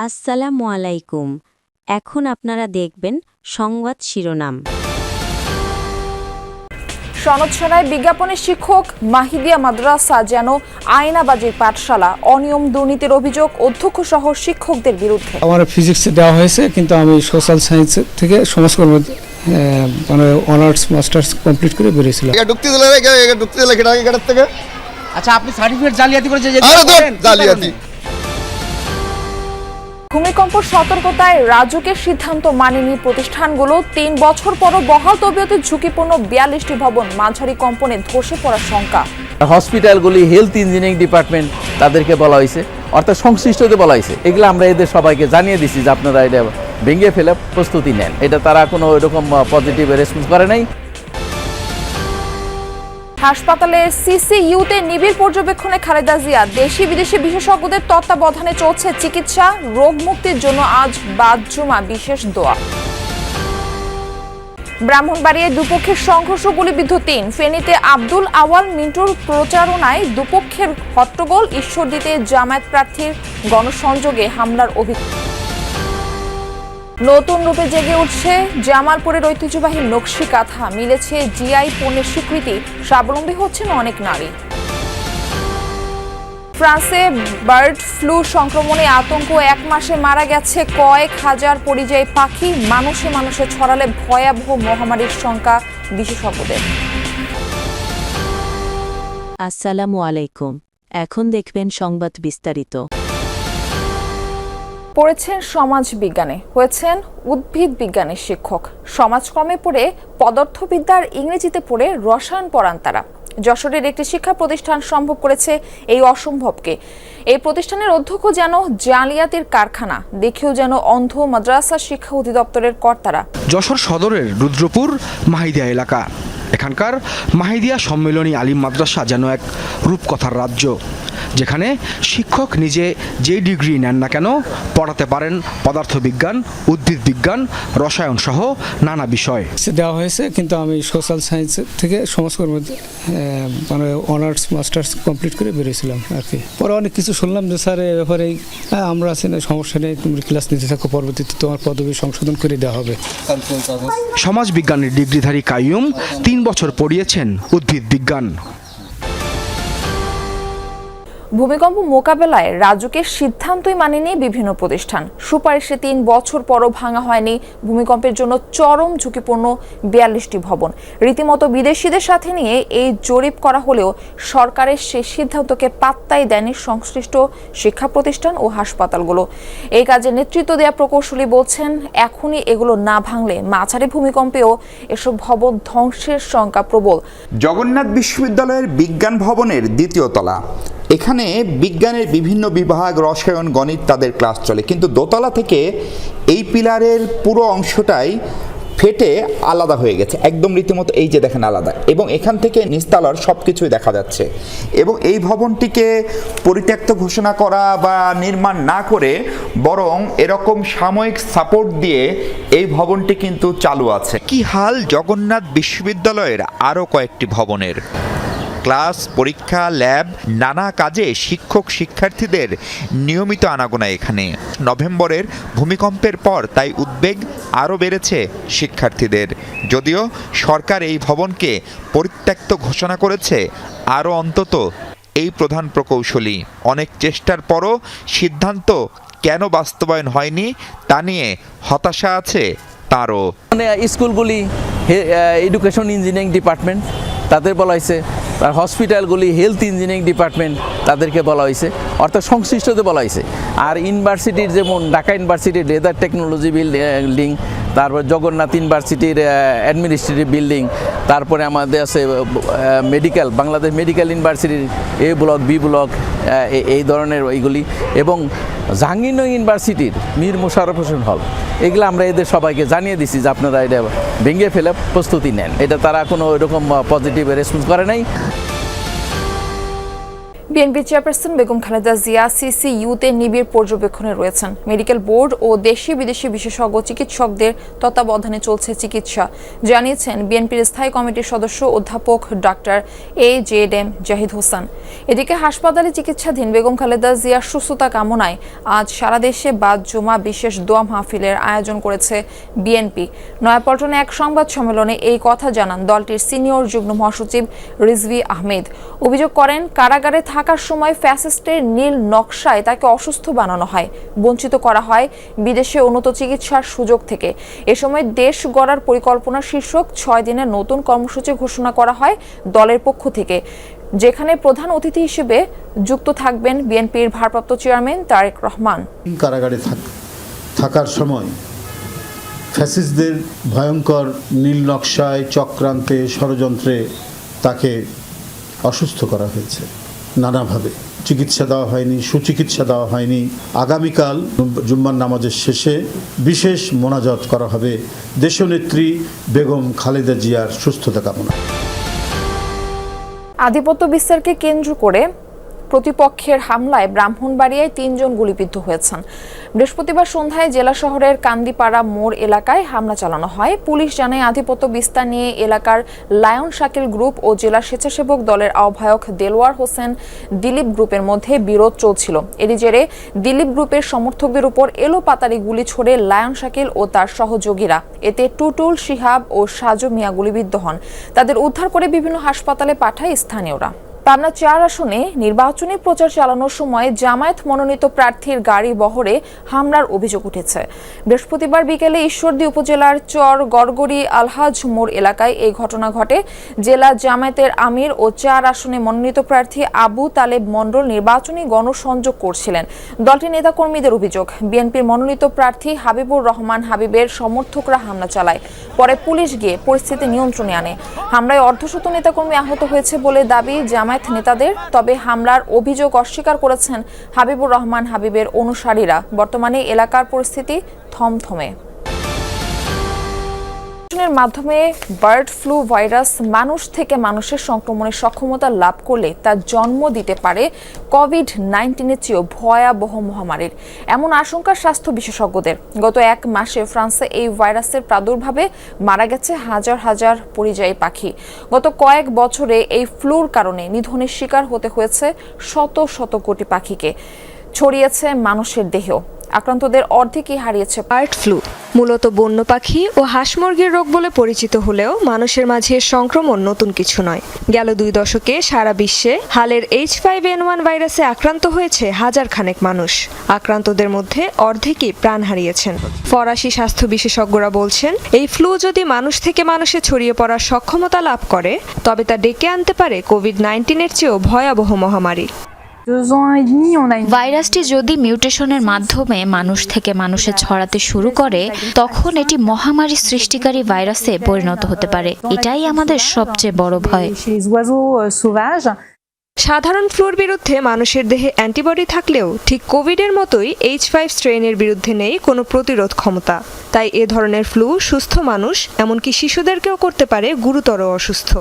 আসসালামু আলাইকুম। এখন আপনারা দেখবেন সংবাদ শিরোনাম। সনদ ছড়ায় বিজ্ঞাপনে শিক্ষক, মাহিদিয়া মাদ্রাসা যেন আয়নাবাজির পাঠশালা, অনিয়ম দুর্নীতির অভিযোগ অধ্যক্ষ সহ শিক্ষকদের বিরুদ্ধে। আমার ফিজিক্সে দেওয়া হয়েছে, কিন্তু আমি সোশ্যাল সায়েন্স থেকে সমাজকর্ম মানে অনার্স মাস্টার্স কমপ্লিট করে বেরিয়েছিলাম। আচ্ছা, আপনি সার্টিফিকেট জালিয়াতি করেছেন যে জালিয়াতি। ভূমিকম্প সতর্কতায় রাজুকের সিদ্ধান্ত মানেনি প্রতিষ্ঠানগুলো। ৩ বছর পরও বহাল তবিয়তে ঝুঁকিপূর্ণ ৪২টি ভবন মাঝারি কম্পনে ধসে পড়ার শঙ্কা। হসপিটালগুলি, হেলথ ইঞ্জিনিয়ারিং ডিপার্টমেন্ট তাদেরকে বলা হয়েছে, অর্থাৎ সংশ্লিষ্টদের বলা হয়েছে। এগুলো আমরা এদের সবাইকে জানিয়ে দিচ্ছি যে আপনারা এটা ভেঙে ফেলে প্রস্তুতি নেন। এটা তারা কোনো এরকম পজিটিভ রেসপন্স করে নাই। হাসপাতালে সিসিইউতে নিবিড় পর্যবেক্ষণে খালেদা জিয়া। দেশি বিদেশি বিশেষজ্ঞদের তত্ত্বাবধানে চলছে চিকিৎসা। রোগ মুক্তির জন্য আজ বাদ জুমা বিশেষ দোয়া। ব্রাহ্মণবাড়িয়ায় দুপক্ষের সংঘর্ষ, গুলিবিদ্ধ ৩। ফেনীতে আব্দুল আওয়াল মিন্টুর প্রচারণায় দুপক্ষের হট্টগোল। ঈশ্বরদীতে জামায়াত প্রার্থীর গণসংযোগে হামলার অভিযোগ। নতুন রূপে জেগে উঠছে জামালপুরের ঐতিহ্যবাহী নকশি কাঁথা। মিলেছে জিআই পণ্যের স্বীকৃতি। স্বাবলম্বী হচ্ছেন অনেক নারী। ফ্রান্সে বার্ড ফ্লু সংক্রমণে আতঙ্ক। ১ মাসে মারা গেছে কয়েক হাজার পরিযায়ী পাখি। মানুষে মানুষে ছড়ালে ভয়াবহ মহামারীর শঙ্কা বিশেষজ্ঞদের। আসসালামু আলাইকুম। এখন দেখবেন সংবাদ বিস্তারিত। পড়েছেন সমাজ বিজ্ঞানে, হয়েছেন উদ্ভিদ বিজ্ঞানের শিক্ষক। সমাজকর্মে পড়ে পদার্থবিদ্যার ইংরেজিতে পড়ে রসায়ন পড়ান তারা। যশোরের একটি শিক্ষা প্রতিষ্ঠান সম্ভব করেছে এই অসম্ভবকে। এই প্রতিষ্ঠানের অধ্যক্ষ যেন জালিয়াতির কারখানা, দেখেও যেন অন্ধ। মাদ্রাসা শিক্ষা অধিদপ্তরের কর্তারা। যশোর সদরের রুদ্রপুর মাহিদিয়া এলাকা। এখানকার মাহিদিয়া সম্মেলনী আলিম মাদ্রাসা যেন এক রূপকথার রাজ্য, যেখানে শিক্ষক নিজে যে ডিগ্রি নেন না কেন পড়াতে পারেন পদার্থবিজ্ঞান, উদ্ভিদ বিজ্ঞান, রসায়ন সহ নানা বিষয়। দেওয়া হয়েছে, কিন্তু আমি সোশ্যাল সায়েন্স থেকে সমাজকর্ম মানে অনার্স মাস্টার্স কমপ্লিট করে বেরিয়েছিলাম আর কি। পরে অনেক কিছু শুনলাম যে স্যার এ ব্যাপারে আমরা আছি না, সমস্যা নেই, তুমি ক্লাস নিতে থাকো, পরবর্তীতে তোমার পদবি সংশোধন করে দেওয়া হবে। সমাজ বিজ্ঞানের ডিগ্রিধারী কাইয়ুম ৩ বছর পড়িয়েছেন উদ্ভিদ বিজ্ঞান। ভূমিকম্প মোকাবেলায় রাজুকের সিদ্ধান্তই মানেনি বিভিন্ন প্রতিষ্ঠান। সুপারিশে ৩ বছর পরও ভাঙা হয়নি ভূমিকম্পের জন্য চরম ঝুঁকিপূর্ণ ৪২টি ভবন। রীতিমতো বিদেশিদের সাথে নিয়ে এই জরিপ করা হলেও সরকারের সেই সিদ্ধান্তকে পাত্তাই দেয়নি সংশ্লিষ্ট শিক্ষা প্রতিষ্ঠান ও হাসপাতালগুলো। এই কাজে নেতৃত্ব দেওয়া প্রকৌশলী বলছেন, এখনই এগুলো না ভাঙলে মাঝারি ভূমিকম্পেও এসব ভবন ধ্বংসের শঙ্কা প্রবল। জগন্নাথ বিশ্ববিদ্যালয়ের বিজ্ঞান ভবনের ২য় তলা। এখানে বিজ্ঞানের বিভিন্ন বিভাগ, রসায়ন, গণিত তাদের ক্লাস চলে, কিন্তু দোতলা থেকে এই পিলারের পুরো অংশটাই ফেটে আলাদা হয়ে গেছে, একদম রীতিমতো এই যে দেখেন আলাদা, এবং এখান থেকে নিচতলার সব কিছুই দেখা যাচ্ছে। এবং এই ভবনটিকে পরিত্যক্ত ঘোষণা করা বা নির্মাণ না করে বরং এরকম সাময়িক সাপোর্ট দিয়ে এই ভবনটি কিন্তু চালু আছে। কি হাল জগন্নাথ বিশ্ববিদ্যালয়ের আরও কয়েকটি ভবনের। ক্লাস, পরীক্ষা, ল্যাব, নানা কাজে শিক্ষক শিক্ষার্থীদের নিয়মিত আনাগোনা এখানে। নভেম্বরের ভূমিকম্পের পর তাই উদ্বেগ আরও বেড়েছে শিক্ষার্থীদের। যদিও সরকার এই ভবনকে পরিত্যক্ত ঘোষণা করেছে, আরও অন্তত এই প্রধান প্রকৌশলী। অনেক চেষ্টার পরও সিদ্ধান্ত কেন বাস্তবায়ন হয়নি তা নিয়ে হতাশা আছে তারও। মানে স্কুলগুলি, এডুকেশন ইঞ্জিনিয়ারিং ডিপার্টমেন্ট তাদের বলা হয়েছে, আর হসপিটালগুলি, হেলথ ইঞ্জিনিয়ারিং ডিপার্টমেন্ট তাদেরকে বলা হয়েছে, অর্থাৎ সংশ্লিষ্টদের বলা হয়েছে। আর ইউনিভার্সিটির যেমন ঢাকা ইউনিভার্সিটির লেদার টেকনোলজি বিল্ডিং, তারপর জগন্নাথ ইউনিভার্সিটির অ্যাডমিনিস্ট্রেটিভ বিল্ডিং, তারপরে আমাদের আছে মেডিকেল, বাংলাদেশ মেডিকেল ইউনিভার্সিটির এ ব্লক, বি ব্লক, এই ধরনের ওইগুলি, এবং জাহাঙ্গীরনগর ইউনিভার্সিটির মীর মোশাররফ হোসেন হল। এগুলো আমরা এদের সবাইকে জানিয়ে দিচ্ছি যে আপনারা এটা ভেঙে ফেলে প্রস্তুতি নেন। এটা তারা কোনো এরকম পজিটিভ রেসপন্স করে নাই। বিএনপি চেয়ারপারসন বেগম খালেদা জিয়া সিসিইউতে নিবিড় পর্যবেক্ষণে রয়েছেন। মেডিকেল বোর্ড ও দেশি বিদেশি বিশেষজ্ঞ চিকিৎসকদের তত্ত্বাবধানে চলছে চিকিৎসা, জানিয়েছেন বিএনপির স্থায়ী কমিটির সদস্য অধ্যাপক ডক্টর AJM জাহিদ হোসেন। এদিকে হাসপাতালে চিকিৎসাধীন বেগম খালেদা জিয়ার সুস্থতা কামনায় আজ সারা দেশে বাদ জুমা বিশেষ দোয়া মাহফিলের আয়োজন করেছে বিএনপি। নয়াপল্টনে এক সংবাদ সম্মেলনে এই কথা জানান দলটির সিনিয়র যুগ্ম মহাসচিব রিজভী আহমেদ। অভিযোগ করেন, কারাগারে থাকার সময় ফ্যাসিস্টের নীল নকশায় তাকে অসুস্থ বানানো হয়, বঞ্চিত করা হয় বিদেশে উন্নত চিকিৎসার সুযোগ থেকে। এ সময় দেশ গড়ার পরিকল্পনা শীর্ষক 6 দিনের নতুন কর্মসূচি ঘোষণা করা হয় দলের পক্ষ থেকে, যেখানে প্রধান অতিথি হিসেবে যুক্ত থাকবেন বিএনপির ভারপ্রাপ্ত চেয়ারম্যান তারেক রহমান। কারাগারে থাকার সময় ফ্যাসিস্টদের ভয়ঙ্কর নীল নকশায়, চক্রান্তে, ষড়যন্ত্রে তাকে অসুস্থ করা হয়েছে নানাভাবে। চিকিৎসা দেওয়া হয়নি, সুচিকিৎসা দেওয়া হয়নি। আগামীকাল জুম্মার নামাজের শেষে বিশেষ মোনাজাত করা হবে দেশনেত্রী বেগম খালেদা জিয়ার সুস্থতা কামনা। আধিপত্য বিস্তারকে কেন্দ্র করে প্রতিপক্ষের হামলায় ব্রাহ্মণবাড়িয়ায় 3 জন গুলিবিদ্ধ হয়েছেন। বৃহস্পতিবার সন্ধ্যায় জেলা শহরের কান্দিপাড়া মোড় এলাকায় হামলা চালানো হয়। পুলিশ জানায়, আধিপত্য বিস্তার নিয়ে এলাকার লায়ন শাকিল গ্রুপ ও জেলা স্বেচ্ছাসেবক দলের আহ্বায়ক দেলোয়ার হোসেন দিলীপ গ্রুপের মধ্যে বিরোধ চলছিল। এরই জেরে দিলীপ গ্রুপের সমর্থকদের উপর এলোপাতাড়ি গুলি ছোড়ে লায়ন শাকিল ও তার সহযোগীরা। এতে টুটুল, শিহাব ও সাজু মিয়া গুলিবিদ্ধ হন। তাদের উদ্ধার করে বিভিন্ন হাসপাতালে পাঠায় স্থানীয়রা। পাবনা 4 আসনে নির্বাচনী প্রচার চালানোর সময় জামায়াত মনোনীত প্রার্থীর গাড়ি বহরে হামলার অভিযোগ উঠেছে। বৃহস্পতিবার বিকেলে ঈশ্বরদী উপজেলার চর গড়গড়ি আলহাজ মোড় এলাকায় এই ঘটনা ঘটে। জেলা জামায়াতের আমির ও 4 আসনে মনোনীত প্রার্থী আবু তালেব মণ্ডল নির্বাচনী গণসংযোগ করছিলেন। দলটির নেতাকর্মীদের অভিযোগ, বিএনপির মনোনীত প্রার্থী হাবিবুর রহমান হাবিবের সমর্থকরা হামলা চালায়। পরে পুলিশ গিয়ে পরিস্থিতি নিয়ন্ত্রণে আনে। হামলায় অর্ধশত নেতাকর্মী আহত হয়েছে বলে দাবি জামায়াত নেতাদের। তবে হামলার অভিযোগ অস্বীকার করেছেন হাবিবুর রহমান হাবিবের অনুসারীরা। বর্তমানে এলাকার পরিস্থিতি থমথমে। মাধ্যমে বার্ড ফ্লু ভাইরাস মানুষ থেকে মানুষের সংক্রমণের সক্ষমতা লাভ করলে তা জন্ম দিতে পারে কোভিড-19-এর চেয়েও ভয়াবহ মহামারীর, এমন আশঙ্কা স্বাস্থ্য বিশেষজ্ঞদের। গত 1 মাসে ফ্রান্সে এই ভাইরাসের প্রাদুর্ভাবে মারা গেছে হাজার হাজার পরিযায়ী পাখি। গত কয়েক বছরে এই ফ্লুর কারণে নিধনের শিকার হতে হয়েছে শত শত কোটি পাখিকে। ছড়িয়েছে মানুষের দেহেও। আক্রান্তদের অর্ধেকই হারিয়েছে। বার্ড ফ্লু মূলত বন্য পাখি ও হাঁস মুরগির রোগ বলে পরিচিত হলেও মানুষের মাঝে সংক্রমণ নতুন কিছু নয়। গেল 2 দশকে সারা বিশ্বে হালের H5N1 ভাইরাসে আক্রান্ত হয়েছে হাজার খানেক মানুষ। আক্রান্তদের মধ্যে অর্ধেকই প্রাণ হারিয়েছেন। ফরাসি স্বাস্থ্য বিশেষজ্ঞরা বলছেন, এই ফ্লু যদি মানুষ থেকে মানুষে ছড়িয়ে পড়ার সক্ষমতা লাভ করে তবে তা ডেকে আনতে পারে কোভিড-19-এর চেয়েও ভয়াবহ মহামারী। ভাইরাসটি যদি মিউটেশনের মাধ্যমে মানুষ থেকে মানুষে ছড়াতে শুরু করে তখন এটি মহামারী সৃষ্টিকারী ভাইরাসে পরিণত হতে পারে। এটাই আমাদের সবচেয়ে বড় ভয়। সাধারণ ফ্লুর বিরুদ্ধে মানুষের দেহে অ্যান্টিবডি থাকলেও ঠিক কোভিডের মতোই H5 স্ট্রেনের বিরুদ্ধে নেই কোনো প্রতিরোধ ক্ষমতা। তাই এ ধরনের ফ্লু সুস্থ মানুষ এমনকি শিশুদেরকেও করতে পারে গুরুতর অসুস্থ।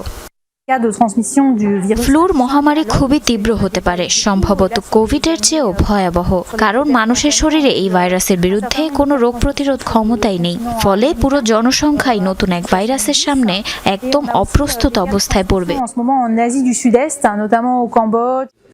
ফ্লুর মহামারী খুবই তীব্র হতে পারে, সম্ভবত কোভিডের চেয়েও ভয়াবহ, কারণ মানুষের শরীরে এই ভাইরাসের বিরুদ্ধে কোনো রোগ প্রতিরোধ ক্ষমতাই নেই। ফলে পুরো জনসংখ্যাই নতুন এক ভাইরাসের সামনে একদম অপ্রস্তুত অবস্থায় পড়বে।